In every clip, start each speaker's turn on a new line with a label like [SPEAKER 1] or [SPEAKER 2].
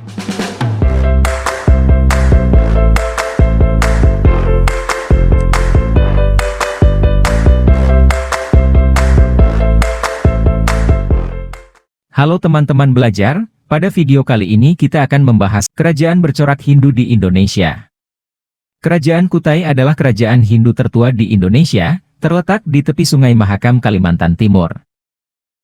[SPEAKER 1] Halo teman-teman belajar, pada video kali ini kita akan membahas kerajaan bercorak Hindu di Indonesia. Kerajaan Kutai adalah kerajaan Hindu tertua di Indonesia, terletak di tepi Sungai Mahakam, Kalimantan Timur.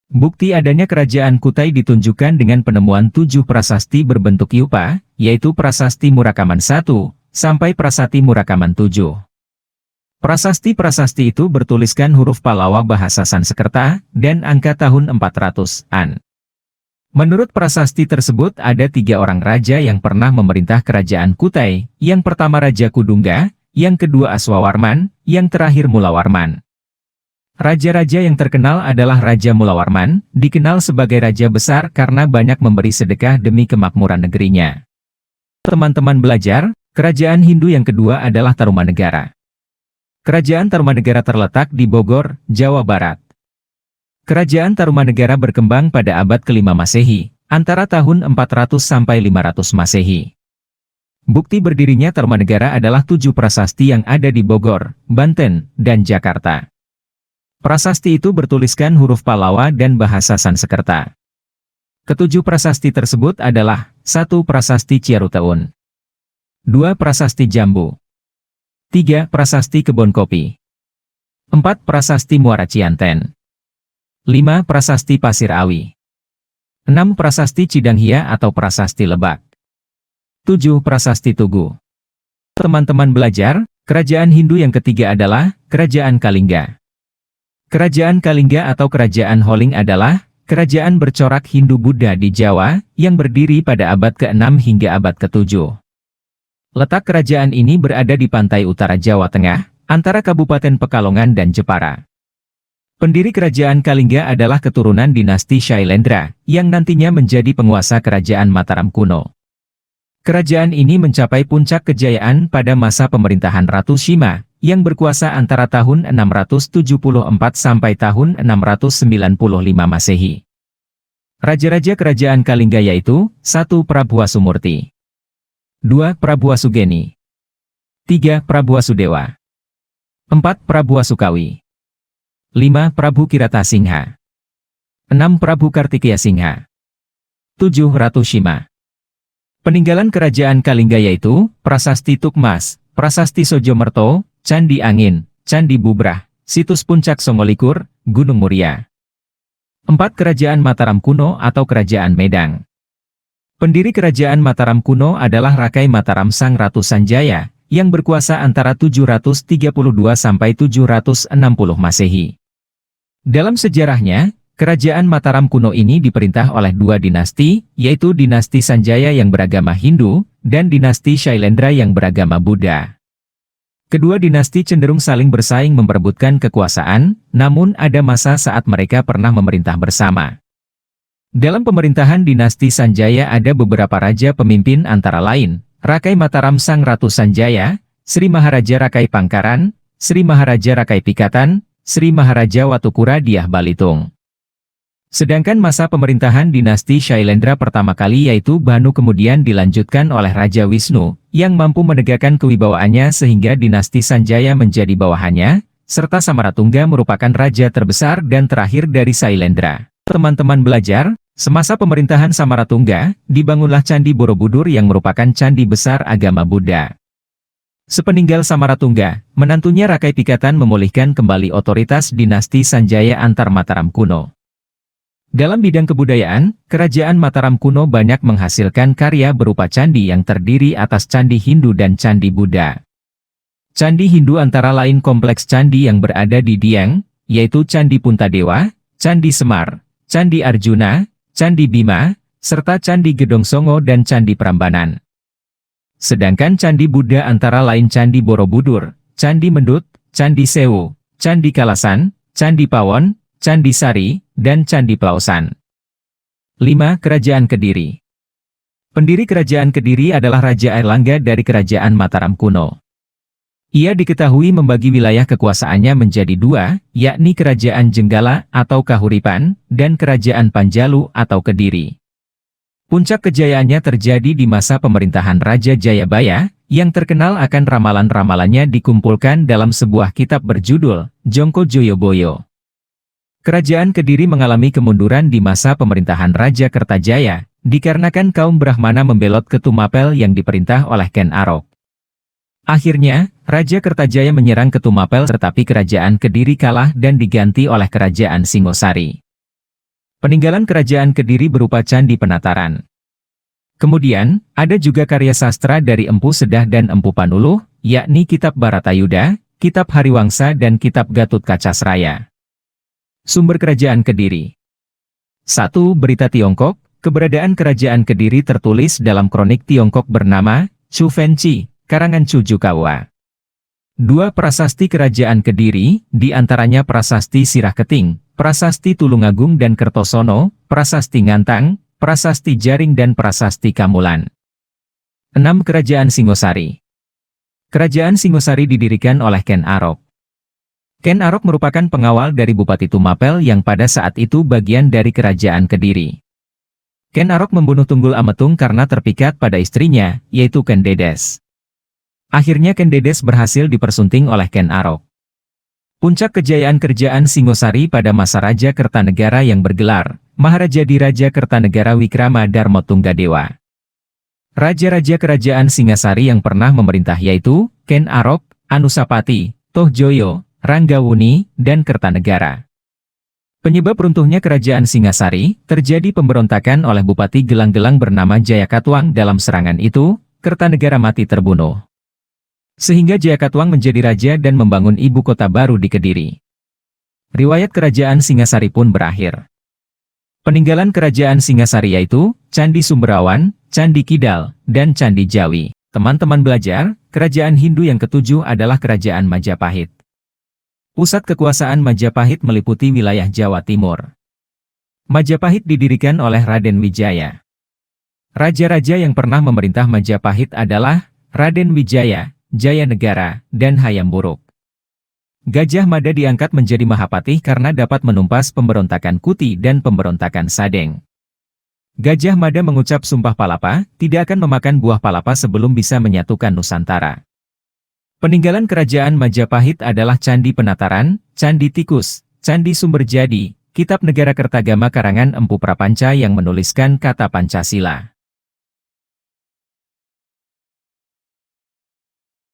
[SPEAKER 1] Bukti adanya kerajaan Kutai ditunjukkan dengan penemuan 7 prasasti berbentuk yupa, yaitu Prasasti Murakaman 1, sampai Prasasti Murakaman 7. Prasasti-prasasti itu bertuliskan huruf Pallawa bahasa Sanskerta, dan angka tahun 400-an. Menurut prasasti tersebut ada 3 orang raja yang pernah memerintah kerajaan Kutai, yang pertama Raja Kudungga, yang kedua Aswawarman, yang terakhir Mulawarman. Raja-raja yang terkenal adalah Raja Mulawarman, dikenal sebagai raja besar karena banyak memberi sedekah demi kemakmuran negerinya. Teman-teman belajar, kerajaan Hindu yang kedua adalah Tarumanegara. Kerajaan Tarumanegara terletak di Bogor, Jawa Barat. Kerajaan Tarumanegara berkembang pada abad ke-5 Masehi, antara tahun 400 sampai 500 Masehi. Bukti berdirinya Tarumanegara adalah 7 prasasti yang ada di Bogor, Banten, dan Jakarta. Prasasti itu bertuliskan huruf Pallawa dan bahasa Sanskerta. Ketujuh prasasti tersebut adalah 1. Prasasti Ciaruteun, 2. Prasasti Jambu, 3. Prasasti Kebon Kopi, 4. Prasasti Muara Cianten, 5. Prasasti Pasir Awi, 6. Prasasti Cidanghia atau Prasasti Lebak, 7. Prasasti Tugu. Teman-teman belajar, kerajaan Hindu yang ketiga adalah Kerajaan Kalingga. Kerajaan Kalingga atau Kerajaan Holing adalah kerajaan bercorak Hindu-Buddha di Jawa, yang berdiri pada abad ke-6 hingga abad ke-7. Letak kerajaan ini berada di pantai utara Jawa Tengah, antara Kabupaten Pekalongan dan Jepara. Pendiri kerajaan Kalingga adalah keturunan dinasti Shailendra, yang nantinya menjadi penguasa kerajaan Mataram kuno. Kerajaan ini mencapai puncak kejayaan pada masa pemerintahan Ratu Shima, yang berkuasa antara tahun 674 sampai tahun 695 Masehi. Raja-raja kerajaan Kalingga yaitu 1. Prabu Wasumurti, 2. Prabu Wasugeni, 3. Prabu Wasudewa, 4. Prabu Wasukawi, 5. Prabu Kiratasingha, 6. Prabu Kartikeya Singha, 7. Ratu Shima. Peninggalan kerajaan Kalingga yaitu Prasasti Tukmas, Prasasti Sojomerto, Candi Angin, Candi Bubrah, Situs Puncak Songolikur, Gunung Muria. 4. Kerajaan Mataram kuno atau Kerajaan Medang. Pendiri kerajaan Mataram kuno adalah Rakai Mataram Sang Ratu Sanjaya, yang berkuasa antara 732 sampai 760 Masehi. Dalam sejarahnya, kerajaan Mataram kuno ini diperintah oleh 2 dinasti, yaitu dinasti Sanjaya yang beragama Hindu, dan dinasti Shailendra yang beragama Buddha. Kedua dinasti cenderung saling bersaing memperebutkan kekuasaan, namun ada masa saat mereka pernah memerintah bersama. Dalam pemerintahan dinasti Sanjaya ada beberapa raja pemimpin antara lain, Rakai Mataram Sang Ratu Sanjaya, Sri Maharaja Rakai Pangkaran, Sri Maharaja Rakai Pikatan, Sri Maharaja Watukura Diah Balitung. Sedangkan masa pemerintahan dinasti Shailendra pertama kali yaitu Bhanu kemudian dilanjutkan oleh Raja Wisnu, yang mampu menegakkan kewibawaannya sehingga dinasti Sanjaya menjadi bawahannya, serta Samaratungga merupakan raja terbesar dan terakhir dari Shailendra. Teman-teman belajar, semasa pemerintahan Samaratungga, dibangunlah Candi Borobudur yang merupakan candi besar agama Buddha. Sepeninggal Samaratungga, menantunya Rakai Pikatan memulihkan kembali otoritas dinasti Sanjaya antar Mataram kuno. Dalam bidang kebudayaan, kerajaan Mataram kuno banyak menghasilkan karya berupa candi yang terdiri atas candi Hindu dan candi Buddha. Candi Hindu antara lain kompleks candi yang berada di Dieng, yaitu Candi Puntadewa, Candi Semar, Candi Arjuna, Candi Bima, serta Candi Gedong Songo dan Candi Prambanan. Sedangkan candi Buddha antara lain Candi Borobudur, Candi Mendut, Candi Sewu, Candi Kalasan, Candi Pawon, Candi Sari, dan Candi Plausan. 5. Kerajaan Kediri. Pendiri Kerajaan Kediri adalah Raja Airlangga dari Kerajaan Mataram kuno. Ia diketahui membagi wilayah kekuasaannya menjadi 2, yakni Kerajaan Jenggala atau Kahuripan, dan Kerajaan Panjalu atau Kediri. Puncak kejayaannya terjadi di masa pemerintahan Raja Jayabaya, yang terkenal akan ramalan-ramalannya dikumpulkan dalam sebuah kitab berjudul Jongko Joyoboyo. Kerajaan Kediri mengalami kemunduran di masa pemerintahan Raja Kertajaya, dikarenakan kaum Brahmana membelot ke Tumapel yang diperintah oleh Ken Arok. Akhirnya, Raja Kertajaya menyerang ke Tumapel tetapi kerajaan Kediri kalah dan diganti oleh kerajaan Singosari. Peninggalan kerajaan Kediri berupa Candi Penataran. Kemudian, ada juga karya sastra dari Empu Sedah dan Empu Panuluh, yakni Kitab Baratayuda, Kitab Hariwangsa dan Kitab Gatut Kacasraya. Sumber Kerajaan Kediri. 1. Berita Tiongkok. Keberadaan kerajaan Kediri tertulis dalam kronik Tiongkok bernama Chu Fenci, karangan Chu Jukawa. 2. Prasasti Kerajaan Kediri, diantaranya Prasasti Sirah Keting, Prasasti Tulungagung dan Kertosono, Prasasti Ngantang, Prasasti Jaring dan Prasasti Kamulan. 6. Kerajaan Singosari. Kerajaan Singosari didirikan oleh Ken Arok. Ken Arok merupakan pengawal dari Bupati Tumapel yang pada saat itu bagian dari kerajaan Kediri. Ken Arok membunuh Tunggul Ametung karena terpikat pada istrinya, yaitu Ken Dedes. Akhirnya Ken Dedes berhasil dipersunting oleh Ken Arok. Puncak kejayaan kerajaan Singosari pada masa Raja Kertanegara yang bergelar Maharaja Diraja Kertanegara Wikrama Darmo Tunggadewa. Raja-raja kerajaan Singasari yang pernah memerintah yaitu Ken Arok, Anusapati, Tohjoyo, Ranggawuni, dan Kertanegara. Penyebab runtuhnya kerajaan Singasari terjadi pemberontakan oleh Bupati Gelang-Gelang bernama Jayakatwang. Dalam serangan itu, Kertanegara mati terbunuh. Sehingga Jayakatwang menjadi raja dan membangun ibu kota baru di Kediri. Riwayat kerajaan Singasari pun berakhir. Peninggalan kerajaan Singasari yaitu Candi Sumberawan, Candi Kidal, dan Candi Jawi. Teman-teman belajar, kerajaan Hindu yang ketujuh adalah Kerajaan Majapahit. Pusat kekuasaan Majapahit meliputi wilayah Jawa Timur. Majapahit didirikan oleh Raden Wijaya. Raja-raja yang pernah memerintah Majapahit adalah Raden Wijaya, Jayanegara, dan Hayam Wuruk. Gajah Mada diangkat menjadi Mahapatih karena dapat menumpas pemberontakan Kuti dan pemberontakan Sadeng. Gajah Mada mengucap sumpah palapa, tidak akan memakan buah palapa sebelum bisa menyatukan Nusantara. Peninggalan kerajaan Majapahit adalah Candi Penataran, Candi Tikus, Candi Sumberjadi, Kitab Negara Kertagama karangan Empu Prapanca yang menuliskan kata Pancasila.